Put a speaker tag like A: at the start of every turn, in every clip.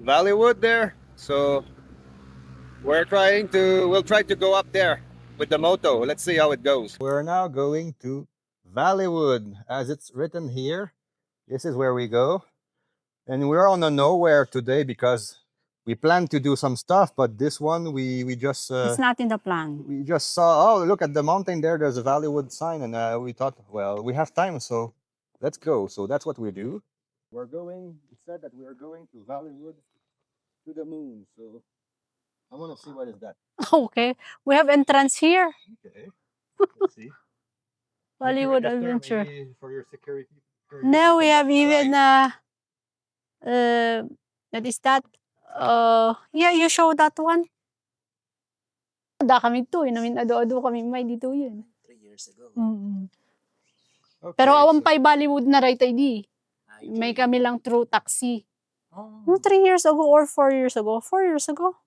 A: Valleywood there. So we'll try to go up there with the moto. Let's see how it goes. We're now going to Valleywood, as it's written here. This is where we go. And we're on a nowhere today because we planned to do some stuff, but this one we just
B: It's not in the plan.
A: we just saw. Oh, look at the mountain there. There's a Valleywood sign, and we thought, well, we have time, so let's go. So that's what we do. We're going. It said that we are going to Valleywood to the moon. So I want to see what is that.
B: Okay, we have entrance here.
A: Okay, let's see.
B: Bollywood
A: Make a gesture
B: Adventure.
A: maybe for your security.
B: Now we have even
A: Right.
B: that is that yeah, you show that one. Da kami to, namin ado-ado kami may dito yun.
C: 3 years ago.
A: Okay,
B: Pero awan
A: so-
B: pa Bollywood na right ID. May kami lang through taxi. No, 3 years ago or 4 years ago. 4 years ago.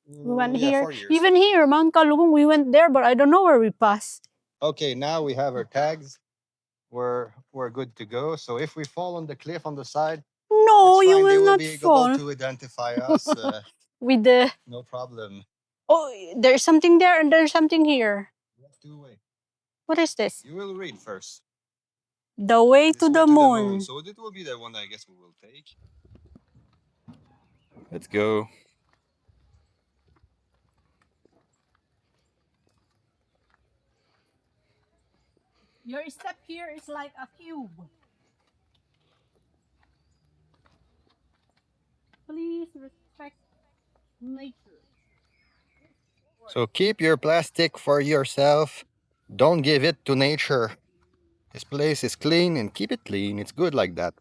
B: We went
A: yeah,
B: here.
A: 4 years.
B: Even here, Mount Kalugong, we went there, but I don't know where we passed.
A: Okay, now we have our tags. We're good to go. So if we fall on the cliff on the side,
B: No,
A: it's
B: you
A: fine. They
B: will
A: will
B: not
A: be
B: fall.
A: able to identify us.
B: With the
A: No problem.
B: oh, there's something there and there's something here.
A: Two-way.
B: What is this?
A: You will read first.
B: The way
A: This
B: to
A: way
B: the moon.
A: So it will be the one I guess we will take. Let's go.
B: Your step here is like a cube. Please respect nature.
A: So keep your plastic for yourself. Don't give it to nature. This place is clean and keep it clean. It's good like that.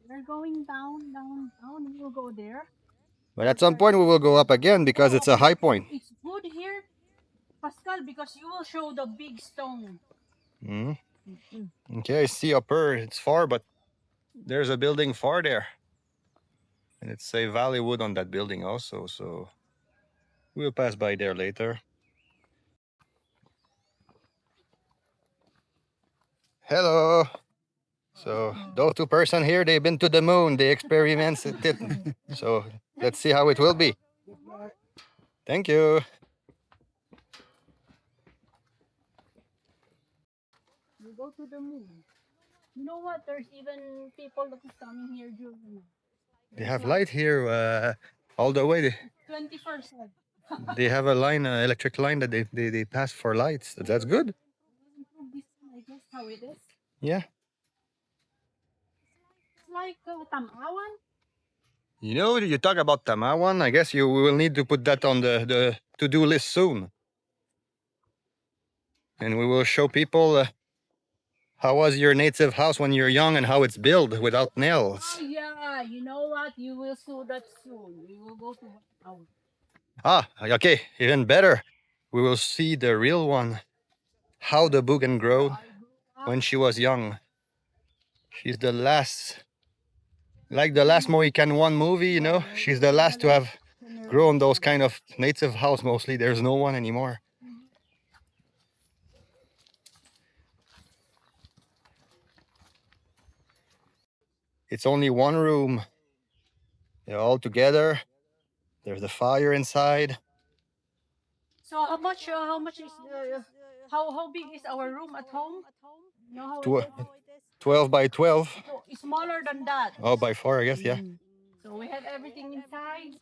B: We're going down, down, down. We will go there.
A: But at some point we will go up again because it's a high point.
B: It's good here, Pascal, because you will show the big stone.
A: Mm. Okay, I see upper. It's far, but there's a building far there. And it's say Valleywood on that building also. So we'll pass by there later. Hello. So those two person here, they've been to the moon. They experimented it. So let's see how it will be. Thank you.
B: You go to the moon. You know what? There's even people that is coming here during the night.
A: They have light here all the way.
B: 24/7.
A: They have a line, electric line that they pass for lights. That's good.
B: This, I guess, how it is.
A: Yeah.
B: It's like Tamawan.
A: You know, you talk about Tamawan. I guess we will need to put that on the to-do list soon. And we will show people how was your native house when you're young and how it's built without nails.
B: Oh yeah, you know what? You will see that soon. We will go to our.
A: Ah, okay, even better. We will see the real one. How the Boogan grew when she was young. She's the last, like the last Mohican 1 movie, you know? She's the last to have grown those kind of native house mostly. There's no one anymore. It's only one room. They're all together. There's a fire inside.
B: So how much? Is how big is our room at home? You know how
A: Tw-
B: it is?
A: 12 by 12.
B: So it's smaller than that.
A: Oh, by 4, I guess, yeah.
B: So we have everything inside.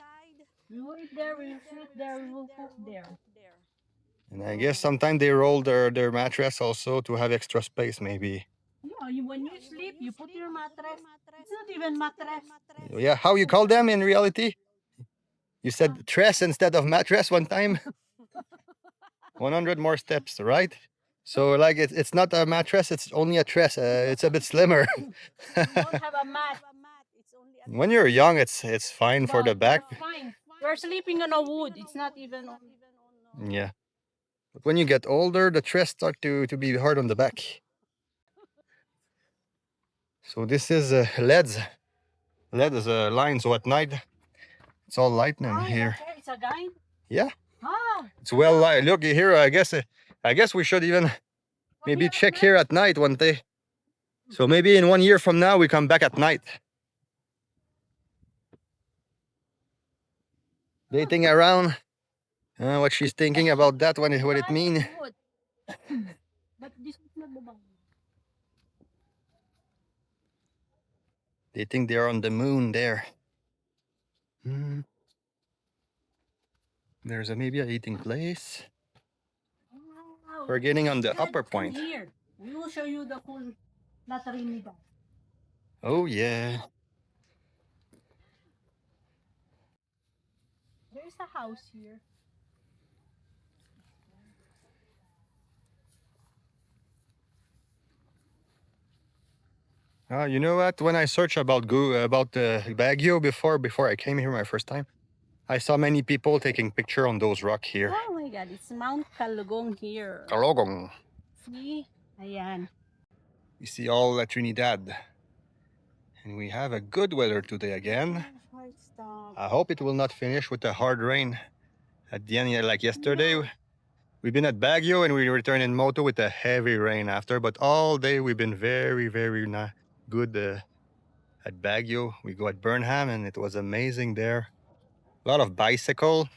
B: We will eat there. We will sleep there. We will cook there.
A: And I guess sometimes they roll their mattress also to have extra space, maybe.
B: Yeah, when you sleep, you put your mattress. It's not even mattress.
A: Yeah, how you call them in reality? You said tress instead of mattress one time. 100 more steps, right? So like it's not a mattress, it's only a tress. It's a bit slimmer.
B: You don't have a mat.
A: When you're young, it's fine for the back.
B: That's fine. We're sleeping on a wood. It's not even on.
A: Yeah. But when you get older, the tress start to be hard on the back. So this is LEDs. LED is a line, so at night it's all lightning here.
B: Okay. It's a guide.
A: Yeah.
B: Ah.
A: It's well light. Look here. I guess we should even maybe check here at night one day. So maybe in 1 year from now we come back at night. dating around. What she's thinking about that, what it mean.
B: But this is not the bang.
A: They think they're on the moon there. Hmm. There's maybe a eating place. We're getting on the upper point.
B: Here, we will show you the full La Trinidad.
A: Oh yeah.
B: There's a house here.
A: You know what? When I searched about Baguio before I came here my first time, I saw many people taking picture on those rock here.
B: Oh my God, it's Mount Kalugong here.
A: Kalugong.
B: See? Ayan.
A: You see all La Trinidad. And we have a good weather today again. I hope it will not finish with a hard rain at the end, like yesterday.
B: No.
A: We've been at Baguio and we returned in moto with a heavy rain after, but all day we've been very, very good at Baguio. We go at Burnham and it was amazing there. A lot of bicycle.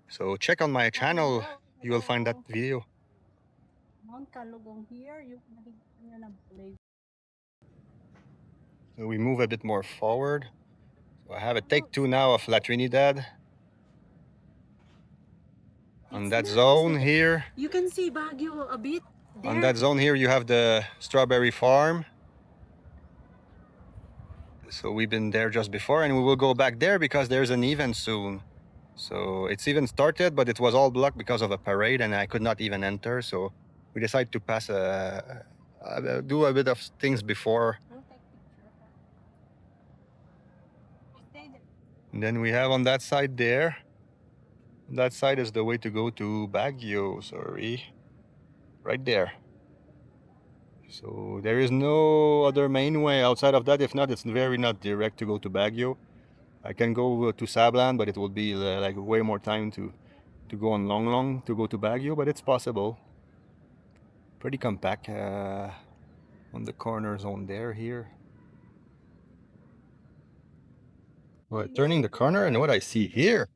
A: So check on my channel, you will find that video.
B: Mount Kalugong here, you can play.
A: So we move a bit more forward. So I have a take 2 now of La Trinidad. On that zone here.
B: You can see Baguio a bit. There.
A: On that zone here, you have the strawberry farm. So we've been there just before and we will go back there because there's an event soon. So it's even started, but it was all blocked because of a parade and I could not even enter. So we decided to pass do a bit of things before. And then we have on that side there. That side is the way to go to Baguio, sorry. Right there. So there is no other main way outside of that. If not, it's very not direct to go to Baguio. I can go to Sablan, but it will be like way more time to go on long to go to Baguio, but it's possible. Pretty compact on the corner zone there here. Well, turning the corner and what I see here.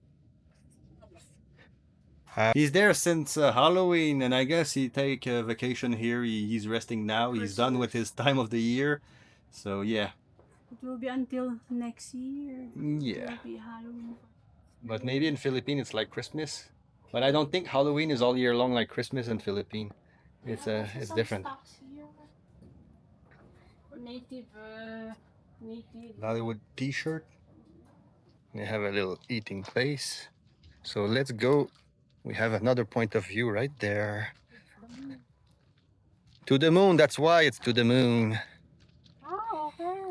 A: He's there since Halloween, and I guess he take a vacation here. He's resting now. He's done with his time of the year. So yeah.
B: It will be until next year.
A: Yeah.
B: It will be Halloween.
A: But maybe in Philippines it's like Christmas. But I don't think Halloween is all year long like Christmas in Philippines. It's different.
B: Native.
A: Valleywood t-shirt. They have a little eating place. So let's go. We have another point of view right there. To the moon, that's why it's to the moon.
B: Oh, okay.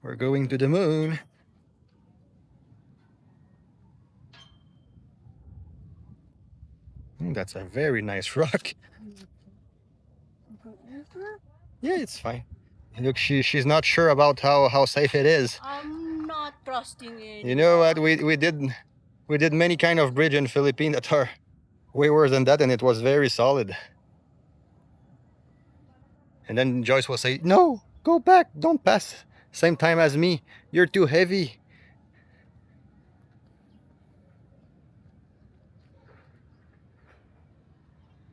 A: We're going to the moon. That's a very nice rock. Yeah, it's fine. Look, she's not sure about how safe it is.
B: I'm not trusting it.
A: You know what? We did many kind of bridge in Philippines that are way worse than that, and it was very solid. And then Joyce will say, "No, go back, don't pass. Same time as me. You're too heavy."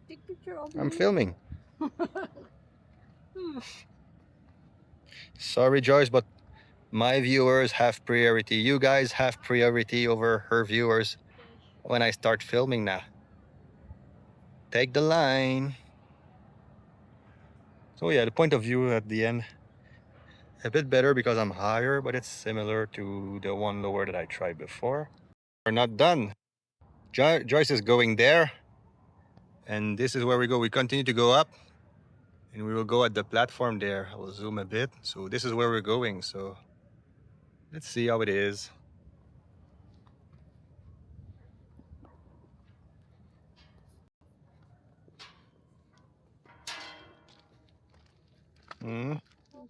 B: Take picture of
A: I'm
B: me.
A: filming. Sorry, Joyce, but my viewers have priority. You guys have priority over her viewers when I start filming now. Take the line. So yeah, the point of view at the end, a bit better because I'm higher, but it's similar to the one lower that I tried before. We're not done. Joyce is going there. And this is where we go. We continue to go up. And we will go at the platform there. I will zoom a bit. So this is where we're going. So let's see how it is.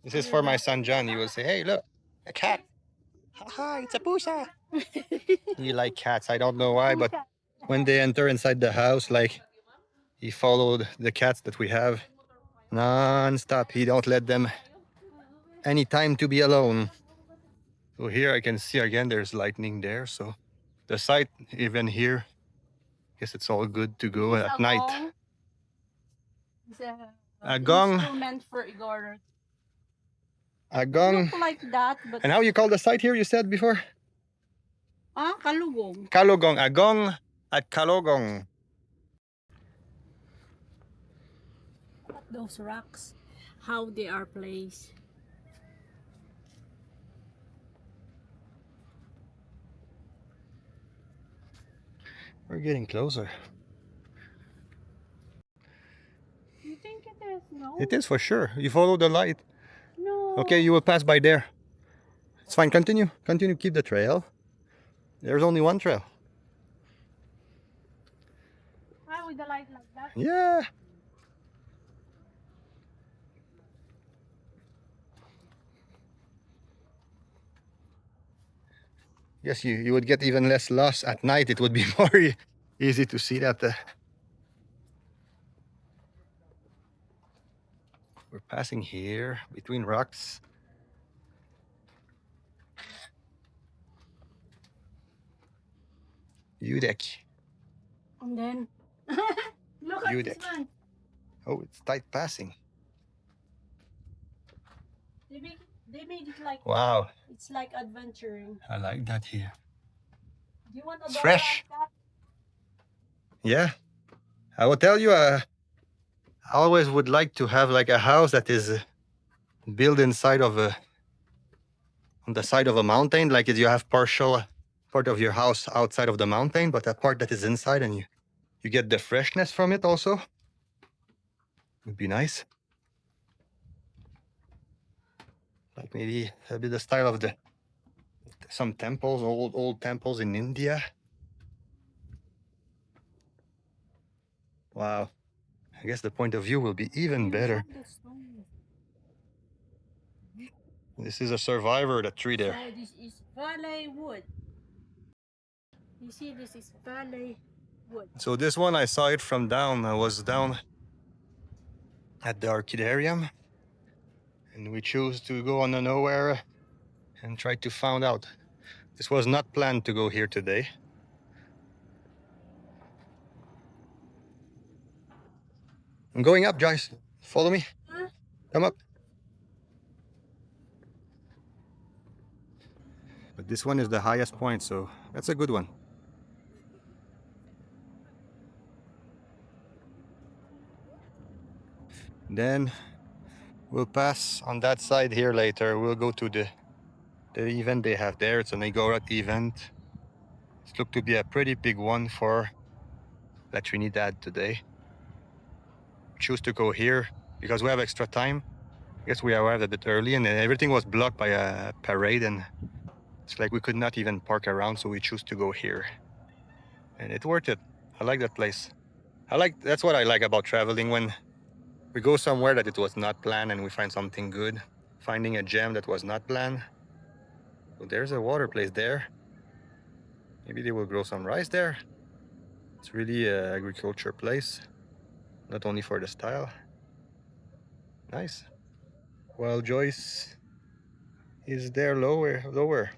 A: This is for my son John. He will say, "Hey, look, a cat. Haha, it's a pusa." He like cats. I don't know why, but when they enter inside the house, like he followed the cats that we have non-stop. He don't let them any time to be alone. So here I can see again there's lightning there. So the site even here, guess it's all good to go
B: It's
A: at
B: a
A: night.
B: gong. It's
A: A gong.
B: instrument for Igor.
A: A gong.
B: Look like that, but
A: And how you call the site here? You said before.
B: Kalugong.
A: Kalugong. A gong at Kalugong.
B: Those rocks, how they are placed.
A: We're getting closer.
B: You think it is? No.
A: It is for sure. You follow the light.
B: No.
A: Okay, you will pass by there. It's fine. Continue. Continue. Keep the trail. There's only one trail.
B: Why with the light like that?
A: Yeah. Yes, you would get even less lost at night. It would be more easy to see that. We're passing here between rocks. Udek.
B: And then look at this one.
A: Oh, it's tight passing.
B: They made it like
A: Wow.
B: it's like adventuring.
A: I like that here.
B: Do you want a
A: It's
B: door
A: fresh.
B: like that?
A: Yeah. I will tell you, I always would like to have like a house that is built inside of on the side of a mountain. Like you have partial part of your house outside of the mountain, but a part that is inside, and you get the freshness from it also. Would be nice. Like maybe a bit the style of some temples, old temples in India. Wow. I guess the point of view will be even better. This is a survivor, the tree there.
B: So this is Valleywood. You see, this is Valleywood.
A: So this one, I saw it from down. I was down at the Orchidarium, and we chose to go on the nowhere and try to find out. This was not planned to go here today. I'm going up, Joyce. Follow me.
B: Huh?
A: Come up. But this one is the highest point, so that's a good one. Then we'll pass on that side here later. We'll go to the event they have there. It's an Igorot event. It looked to be a pretty big one for La Trinidad today. Choose to go here because we have extra time. I guess we arrived a bit early and everything was blocked by a parade, and it's like we could not even park around, so we choose to go here. And it worth it. I like that place. That's what I like about traveling, when we go somewhere that it was not planned and we find something good. Finding a gem that was not planned. So there's a water place there. Maybe they will grow some rice there. It's really an agriculture place, not only for the style. Nice. While Joyce is there lower.